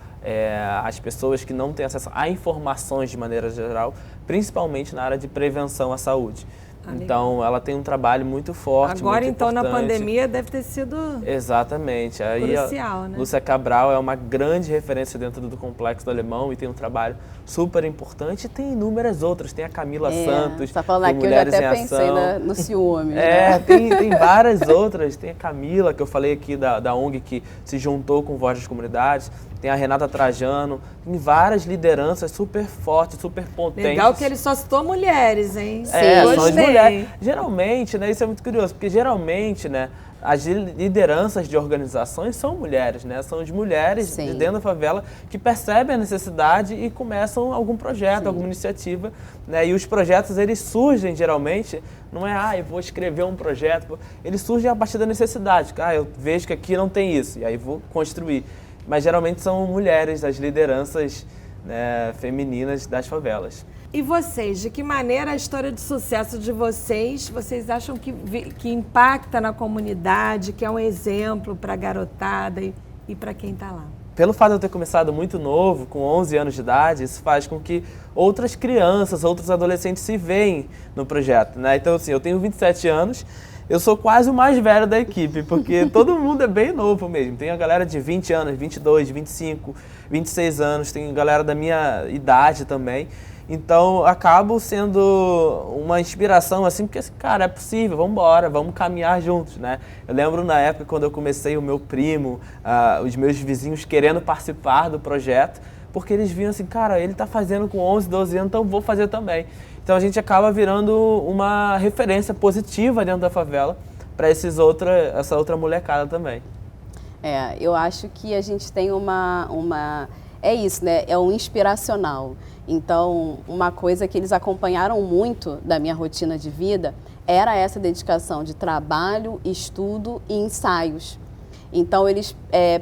às pessoas que não têm acesso a informações de maneira geral, principalmente na área de prevenção à saúde. Então, ela tem um trabalho muito forte, agora, muito então, importante. na pandemia, deve ter sido exatamente. Aí, crucial, né? Lúcia Cabral é uma grande referência dentro do Complexo do Alemão e tem um trabalho super importante. E tem inúmeras outras. Tem a Camila Santos, tá falando aqui, Mulheres eu já até em pensei Ação. no ciúme. Né? Tem várias outras. Tem a Camila, que eu falei aqui da ONG, que se juntou com Voz das Comunidades. Tem a Renata Trajano, tem várias lideranças super fortes, super potentes. Legal que ele só citou mulheres, hein? São as mulheres. Geralmente, né, isso é muito curioso, porque geralmente, né, as lideranças de organizações são mulheres, né? São de mulheres de dentro da favela que percebem a necessidade e começam algum projeto, alguma iniciativa, né? E os projetos, eles surgem geralmente, não é, eu vou escrever um projeto, eles surgem a partir da necessidade. Eu vejo que aqui não tem isso, e aí vou construir. Mas geralmente são mulheres, as lideranças, né, femininas das favelas. E vocês, de que maneira a história de sucesso de vocês acham que impacta na comunidade, que é um exemplo para a garotada e para quem está lá? Pelo fato de eu ter começado muito novo, com 11 anos de idade, isso faz com que outras crianças, outros adolescentes se veem no projeto, né? Então, assim, eu tenho 27 anos, eu sou quase o mais velho da equipe, porque todo mundo é bem novo mesmo. Tem a galera de 20 anos, 22, 25, 26 anos, tem galera da minha idade também. Então, acabo sendo uma inspiração, assim, porque, cara, é possível, vamos embora, vamos caminhar juntos, né? Eu lembro na época, quando eu comecei, o meu primo, os meus vizinhos querendo participar do projeto, porque eles viam assim, cara, ele tá fazendo com 11, 12 anos, então vou fazer também. Então, a gente acaba virando uma referência positiva dentro da favela para essa outra molecada também. Eu acho que a gente tem é isso, né? É um inspiracional. Então, uma coisa que eles acompanharam muito da minha rotina de vida era essa dedicação de trabalho, estudo e ensaios. Então eles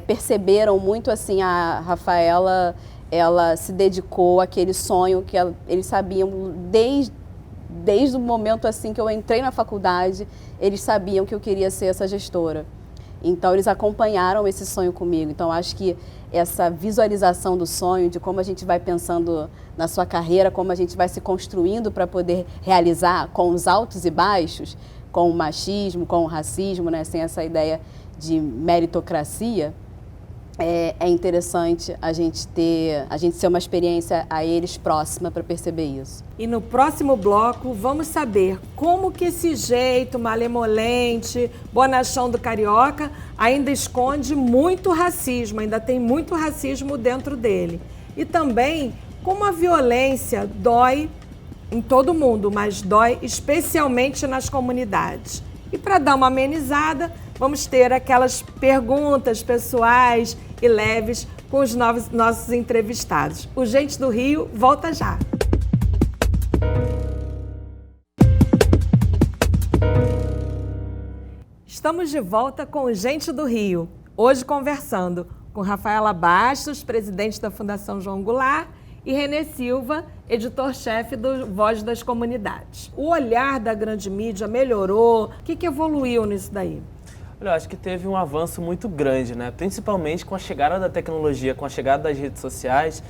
perceberam muito assim, a Rafaela, ela se dedicou àquele sonho que eles sabiam desde o momento assim que eu entrei na faculdade, eles sabiam que eu queria ser essa gestora. Então eles acompanharam esse sonho comigo. Então acho que essa visualização do sonho, de como a gente vai pensando na sua carreira, como a gente vai se construindo para poder realizar com os altos e baixos, com o machismo, com o racismo, né, sem essa ideia de meritocracia, é interessante a gente ser uma experiência a eles próxima para perceber isso. E no próximo bloco vamos saber como que esse jeito malemolente, bonachão do carioca ainda esconde muito racismo, ainda tem muito racismo dentro dele. E também como a violência dói em todo mundo, mas dói especialmente nas comunidades. E para dar uma amenizada, vamos ter aquelas perguntas pessoais e leves com os nossos entrevistados. O Gente do Rio volta já. Estamos de volta com o Gente do Rio. Hoje conversando com Rafaela Bastos, presidente da Fundação João Goulart, e Renê Silva, editor-chefe do Voz das Comunidades. O olhar da grande mídia melhorou? O que evoluiu nisso daí? Olha, eu acho que teve um avanço muito grande, né? Principalmente com a chegada da tecnologia, com a chegada das redes sociais.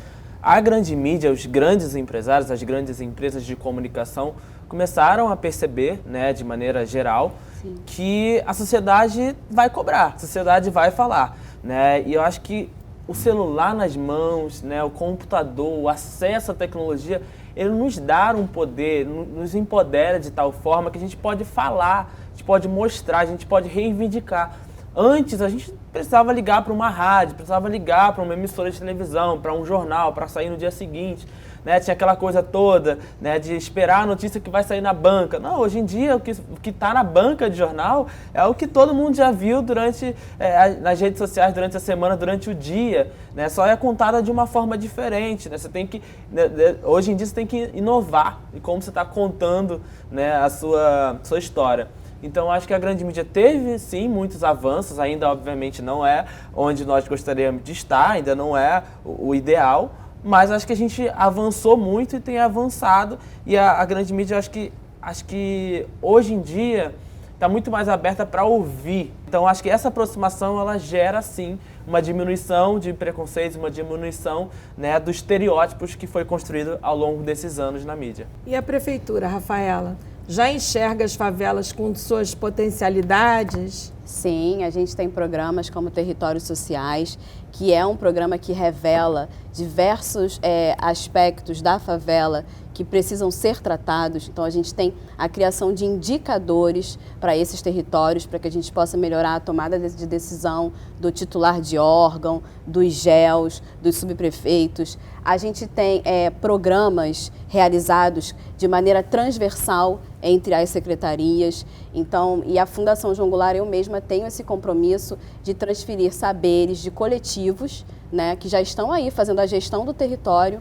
A grande mídia, os grandes empresários, as grandes empresas de comunicação começaram a perceber, né, de maneira geral, sim, que a sociedade vai cobrar, a sociedade vai falar, né? E eu acho que o celular nas mãos, né, o computador, o acesso à tecnologia, ele nos dá um poder, nos empodera de tal forma que a gente pode falar, a gente pode mostrar, a gente pode reivindicar. Antes, a gente precisava ligar para uma rádio, precisava ligar para uma emissora de televisão, para um jornal, para sair no dia seguinte. Né? Tinha aquela coisa toda, né, de esperar a notícia que vai sair na banca. Não, hoje em dia o que está na banca de jornal é o que todo mundo já viu nas redes sociais durante a semana, durante o dia. Né? Só é contada de uma forma diferente. Né? Você tem que, hoje em dia você tem que inovar em como você está contando, né, a sua história. Então, acho que a grande mídia teve, sim, muitos avanços, ainda, obviamente, não é onde nós gostaríamos de estar, ainda não é o ideal, mas acho que a gente avançou muito e tem avançado, e a grande mídia, acho que hoje em dia está muito mais aberta para ouvir. Então, acho que essa aproximação, ela gera, sim, uma diminuição de preconceitos, uma diminuição, né, dos estereótipos que foi construído ao longo desses anos na mídia. E a prefeitura, Rafaela, já enxerga as favelas com suas potencialidades? Sim, a gente tem programas como Territórios Sociais, que é um programa que revela diversos aspectos da favela que precisam ser tratados. Então, a gente tem a criação de indicadores para esses territórios, para que a gente possa melhorar a tomada de decisão do titular de órgão, dos GELs, dos subprefeitos. A gente tem programas realizados de maneira transversal entre as secretarias. Então, e a Fundação João Goulart, eu mesma tenho esse compromisso de transferir saberes de coletivos, né, que já estão aí fazendo a gestão do território,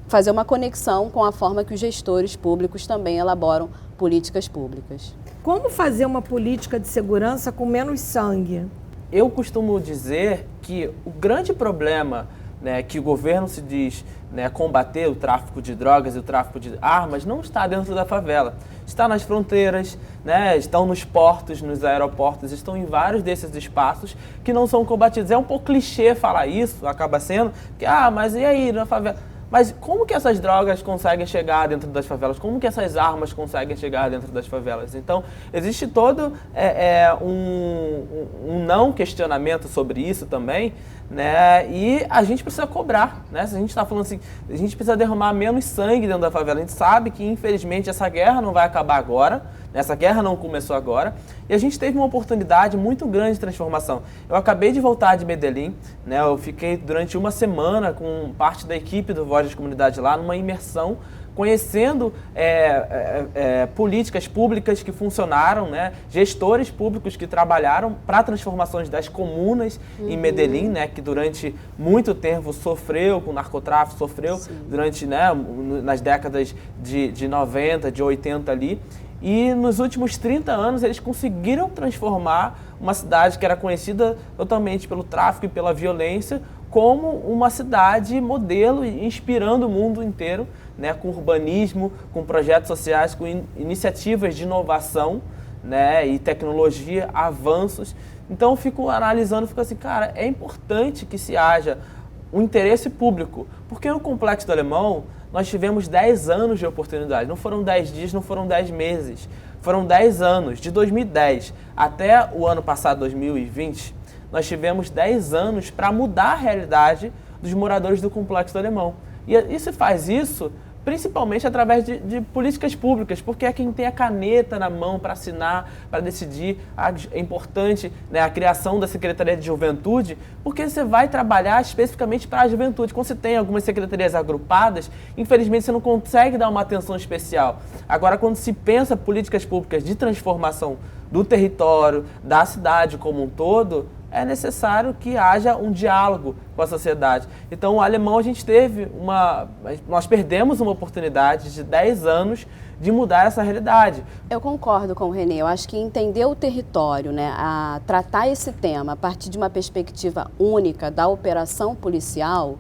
fazer uma conexão com a forma que os gestores públicos também elaboram políticas públicas. Como fazer uma política de segurança com menos sangue? Eu costumo dizer que o grande problema, né, que o governo se diz, né, combater o tráfico de drogas e o tráfico de armas não está dentro da favela. Está nas fronteiras, né, estão nos portos, nos aeroportos, estão em vários desses espaços que não são combatidos. É um pouco clichê falar isso, acaba sendo, que, mas e aí na favela? Mas como que essas drogas conseguem chegar dentro das favelas? Como que essas armas conseguem chegar dentro das favelas? Então, existe todo um não questionamento sobre isso também, né? E a gente precisa cobrar, né? Se a gente está falando assim, a gente precisa derramar menos sangue dentro da favela. A gente sabe que, infelizmente, essa guerra não vai acabar agora, né? Essa guerra não começou agora, e a gente teve uma oportunidade muito grande de transformação. Eu acabei de voltar de Medellín, né? Eu fiquei durante uma semana com parte da equipe do Voz das Comunidades lá, numa imersão, conhecendo políticas públicas que funcionaram, né? Gestores públicos que trabalharam para transformações das comunas em Medellín, né? Que durante muito tempo sofreu com narcotráfico, sofreu durante, né, nas décadas de 90, de 80 ali. E nos últimos 30 anos eles conseguiram transformar uma cidade que era conhecida totalmente pelo tráfico e pela violência, como uma cidade modelo, inspirando o mundo inteiro, né, com urbanismo, com projetos sociais, com iniciativas de inovação, né, e tecnologia, avanços. Então eu fico analisando, fico assim, cara, é importante que se haja um interesse público, porque no Complexo do Alemão nós tivemos 10 anos de oportunidade, não foram 10 dias, não foram 10 meses, foram 10 anos, de 2010 até o ano passado, 2020, nós tivemos 10 anos para mudar a realidade dos moradores do Complexo do Alemão. E se faz isso principalmente através de políticas públicas, porque é quem tem a caneta na mão para assinar, para decidir. É importante, né, a criação da Secretaria de Juventude, porque você vai trabalhar especificamente para a juventude. Quando você tem algumas secretarias agrupadas, infelizmente você não consegue dar uma atenção especial. Agora, quando se pensa políticas públicas de transformação do território, da cidade como um todo, é necessário que haja um diálogo com a sociedade. Então, o Alemão, a gente teve nós perdemos uma oportunidade de 10 anos de mudar essa realidade. Eu concordo com o Renê. Eu acho que entender o território, né, a tratar esse tema a partir de uma perspectiva única da operação policial,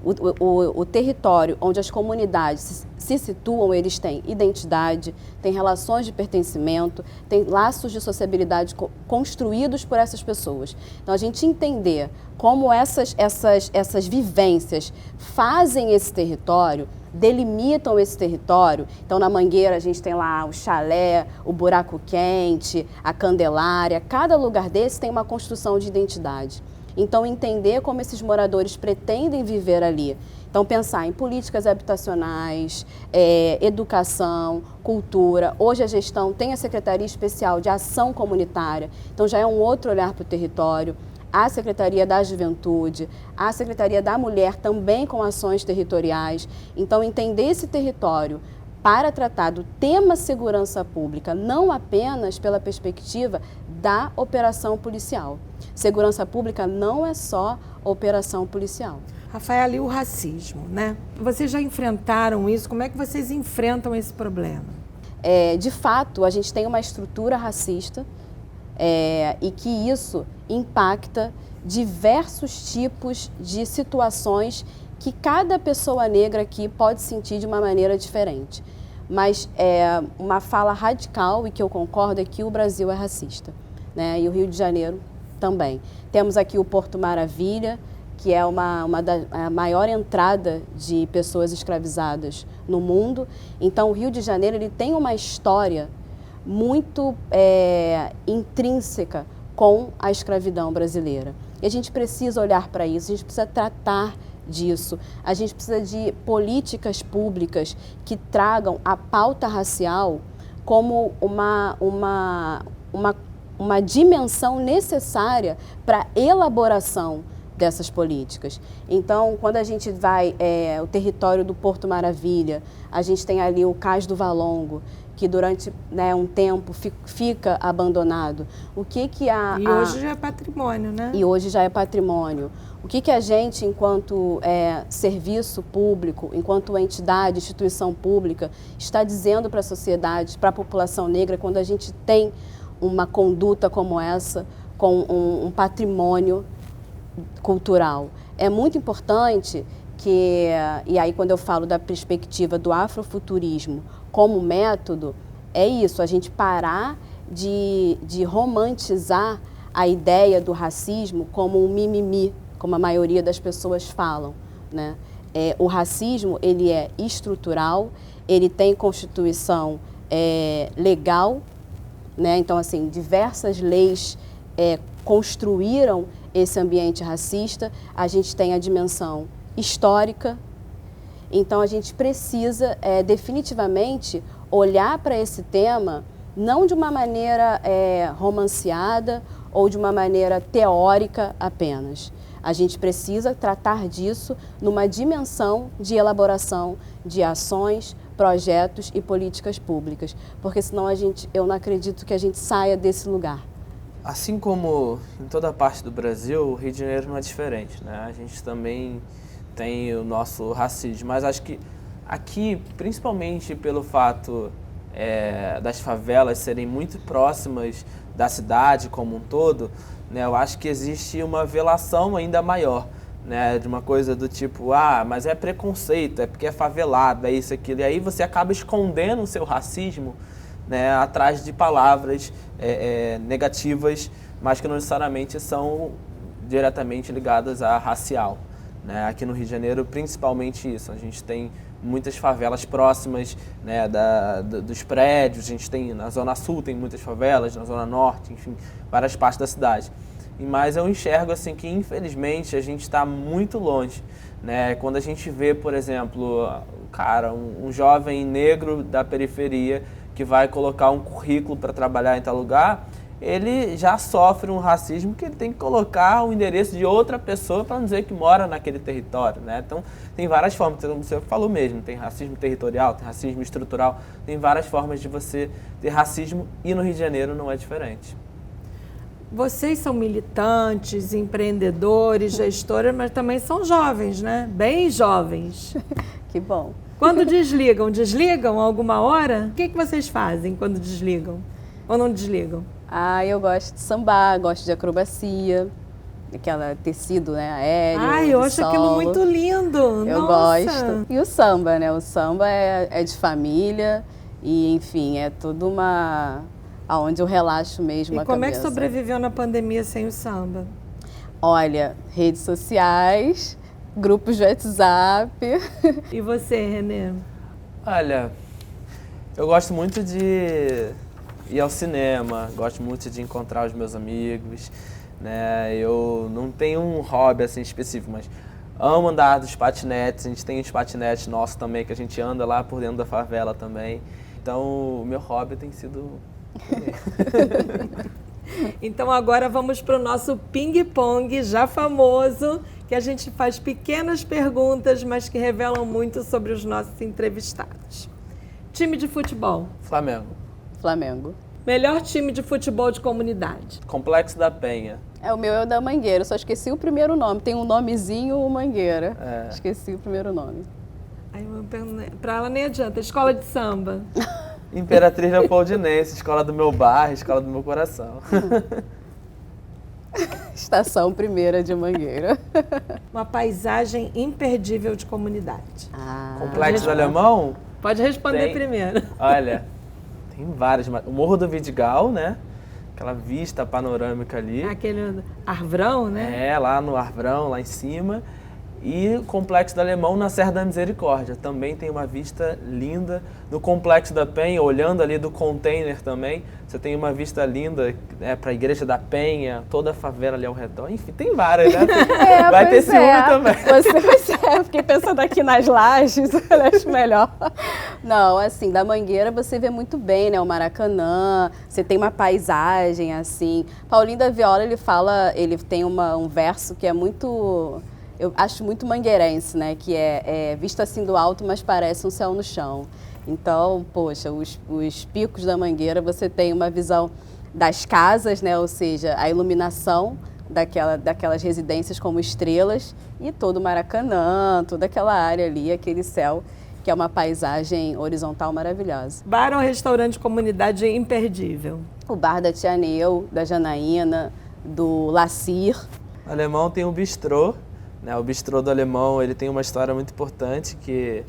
o território onde as comunidades se situam, eles têm identidade, têm relações de pertencimento, têm laços de sociabilidade construídos por essas pessoas. Então, a gente entender como essas vivências fazem esse território, delimitam esse território. Então, na Mangueira, a gente tem lá o chalé, o buraco quente, a Candelária. Cada lugar desse tem uma construção de identidade. Então, entender como esses moradores pretendem viver ali. Então, pensar em políticas habitacionais, educação, cultura. Hoje a gestão tem a Secretaria Especial de Ação Comunitária, então já é um outro olhar para o território. A Secretaria da Juventude, a Secretaria da Mulher também com ações territoriais. Então, entender esse território para tratar do tema segurança pública, não apenas pela perspectiva da operação policial. Segurança pública não é só operação policial. Rafael, e o racismo, né? Vocês já enfrentaram isso? Como é que vocês enfrentam esse problema? De fato, a gente tem uma estrutura racista e que isso impacta diversos tipos de situações que cada pessoa negra aqui pode sentir de uma maneira diferente. Mas uma fala radical, e que eu concordo, é que o Brasil é racista, né? E o Rio de Janeiro também. Temos aqui o Porto Maravilha, que é a maior entrada de pessoas escravizadas no mundo. Então, o Rio de Janeiro ele tem uma história muito intrínseca com a escravidão brasileira. E a gente precisa olhar para isso, a gente precisa tratar disso. A gente precisa de políticas públicas que tragam a pauta racial como uma dimensão necessária para a elaboração dessas políticas. Então, quando a gente vai o território do Porto Maravilha, a gente tem ali o Cais do Valongo, que durante um tempo fica abandonado. E hoje já é patrimônio, né? E hoje já é patrimônio. O que a gente, enquanto serviço público, enquanto entidade, instituição pública, está dizendo para a sociedade, para a população negra, quando a gente tem uma conduta como essa, com um patrimônio cultural? É muito importante que, e aí quando eu falo da perspectiva do afrofuturismo como método, é isso, a gente parar de romantizar a ideia do racismo como um mimimi, como a maioria das pessoas falam, né? O racismo, ele é estrutural, ele tem constituição legal, né? Então, assim, diversas leis construíram esse ambiente racista. A gente tem a dimensão histórica. Então, a gente precisa definitivamente olhar para esse tema não de uma maneira romanceada ou de uma maneira teórica apenas. A gente precisa tratar disso numa dimensão de elaboração de ações, projetos e políticas públicas, porque senão eu não acredito que a gente saia desse lugar. Assim como em toda parte do Brasil, o Rio de Janeiro não é diferente, né? A gente também tem o nosso racismo, mas acho que aqui, principalmente pelo fato das favelas serem muito próximas da cidade como um todo, né, eu acho que existe uma velação ainda maior, né, de uma coisa do tipo, mas é preconceito, é porque é favelado, é isso, aquilo, e aí você acaba escondendo o seu racismo, né, atrás de palavras negativas, mas que não necessariamente são diretamente ligadas à racial, né. Aqui no Rio de Janeiro, principalmente isso, a gente tem muitas favelas próximas, né, dos prédios, a gente tem na Zona Sul, tem muitas favelas, na Zona Norte, enfim, várias partes da cidade. Mas eu enxergo assim que, infelizmente, a gente está muito longe, né? Quando a gente vê, por exemplo, um jovem negro da periferia que vai colocar um currículo para trabalhar em tal lugar, ele já sofre um racismo que ele tem que colocar o endereço de outra pessoa para não dizer que mora naquele território, né? Então, tem várias formas, como você falou mesmo, tem racismo territorial, tem racismo estrutural, tem várias formas de você ter racismo e no Rio de Janeiro não é diferente. Vocês são militantes, empreendedores, gestoras, mas também são jovens, né? Bem jovens. Que bom. Quando desligam alguma hora? O que vocês fazem quando desligam? Ou não desligam? Eu gosto de sambar, gosto de acrobacia, aquela tecido, né, aéreo, eu acho solo. aquilo muito lindo. Eu gosto. E o samba, né? O samba é de família e, enfim, é tudo aonde eu relaxo mesmo a cabeça. E como é que sobreviveu na pandemia sem o samba? Olha, redes sociais, grupos de WhatsApp. E você, Renê? Olha, eu gosto muito de ir ao cinema, gosto muito de encontrar os meus amigos, né? Eu não tenho um hobby assim específico, mas amo andar dos patinetes. A gente tem os patinetes nossos também, que a gente anda lá por dentro da favela também. Então, o meu hobby tem sido... Então agora vamos para o nosso ping-pong já famoso, que a gente faz pequenas perguntas, mas que revelam muito sobre os nossos entrevistados. Time de futebol. Flamengo. Melhor time de futebol de comunidade. Complexo da Penha. O meu é o da Mangueira, só esqueci o primeiro nome. Tem um nomezinho, o Mangueira. Esqueci o primeiro nome. Aí para ela nem adianta. Escola de samba. Imperatriz Leopoldinense, escola do meu bairro, escola do meu coração. Estação Primeira de Mangueira. Uma paisagem imperdível de comunidade. Complexo do Alemão? Pode responder primeiro. Olha, tem vários. O Morro do Vidigal, né? Aquela vista panorâmica ali. Aquele Arvrão, né? Lá no Arvrão, lá em cima. E o Complexo do Alemão na Serra da Misericórdia. Também tem uma vista linda. No Complexo da Penha, olhando ali do container também, você tem uma vista linda, né, para a Igreja da Penha, toda a favela ali ao redor. Enfim, tem várias, né? Vai ter ciúme também. Eu fiquei pensando aqui nas lajes, eu acho melhor. Não, assim, da Mangueira você vê muito bem, né? O Maracanã, você tem uma paisagem, assim. Paulinho da Viola, ele tem um verso que é muito... Eu acho muito mangueirense, né? Que é visto assim do alto, mas parece um céu no chão. Então, poxa, os picos da Mangueira, você tem uma visão das casas, né? Ou seja, a iluminação daquelas residências como estrelas e todo o Maracanã, toda aquela área ali, aquele céu, que é uma paisagem horizontal maravilhosa. Bar ou restaurante de comunidade imperdível? O bar da Tia Neu, da Janaína, do Lacir. O Alemão tem um bistrô. O bistrô do Alemão, ele tem uma história muito importante, que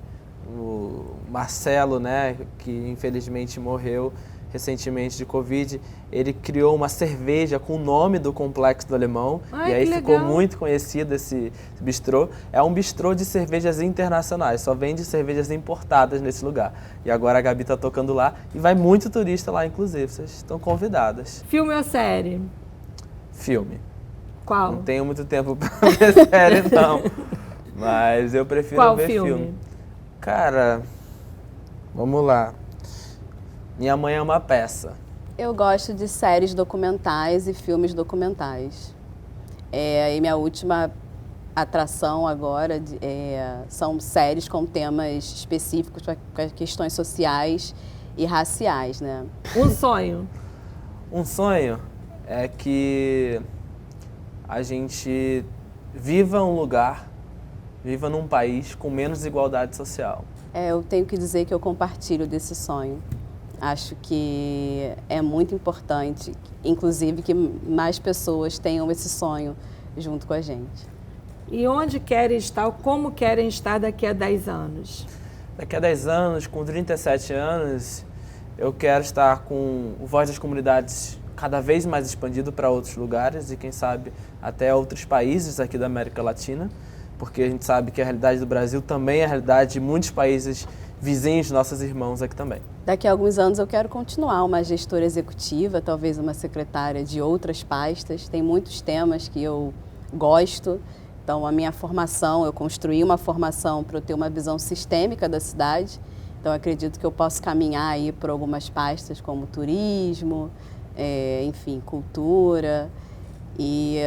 o Marcelo, né, que infelizmente morreu recentemente de Covid, ele criou uma cerveja com o nome do Complexo do Alemão. E aí ficou muito conhecido esse bistrô. É um bistrô de cervejas internacionais, só vende cervejas importadas nesse lugar. E agora a Gabi está tocando lá e vai muito turista lá, inclusive. Vocês estão convidadas. Filme ou série? Filme. Qual? Não tenho muito tempo pra ver série, não. Mas eu prefiro ver filme. Cara, vamos lá. Minha Mãe é uma Peça. Eu gosto de séries documentais e filmes documentais. E minha última atração agora são séries com temas específicos para questões sociais e raciais, né? Um sonho? Um sonho é que a gente viva num país com menos desigualdade social. Eu tenho que dizer que eu compartilho desse sonho. Acho que é muito importante, inclusive, que mais pessoas tenham esse sonho junto com a gente. E onde querem estar, ou como querem estar daqui a 10 anos? Daqui a 10 anos, com 37 anos, eu quero estar com o Voz das Comunidades cada vez mais expandido para outros lugares e, quem sabe, até outros países aqui da América Latina, porque a gente sabe que a realidade do Brasil também é a realidade de muitos países vizinhos, nossos irmãos aqui também. Daqui a alguns anos eu quero continuar uma gestora executiva, talvez uma secretária de outras pastas. Tem muitos temas que eu gosto. Então, a minha formação, eu construí uma formação para eu ter uma visão sistêmica da cidade. Então, acredito que eu posso caminhar aí por algumas pastas como turismo, enfim, cultura e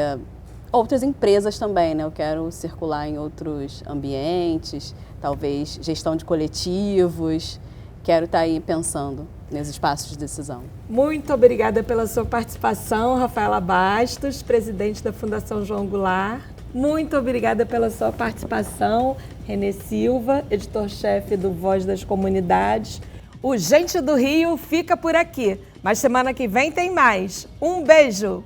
outras empresas também, né? Eu quero circular em outros ambientes, talvez gestão de coletivos. Quero estar aí pensando nos espaços de decisão. Muito obrigada pela sua participação, Rafaela Bastos, presidente da Fundação João Goulart. Muito obrigada pela sua participação, Renê Silva, editor-chefe do Voz das Comunidades. O Gente do Rio fica por aqui, mas semana que vem tem mais. Um beijo!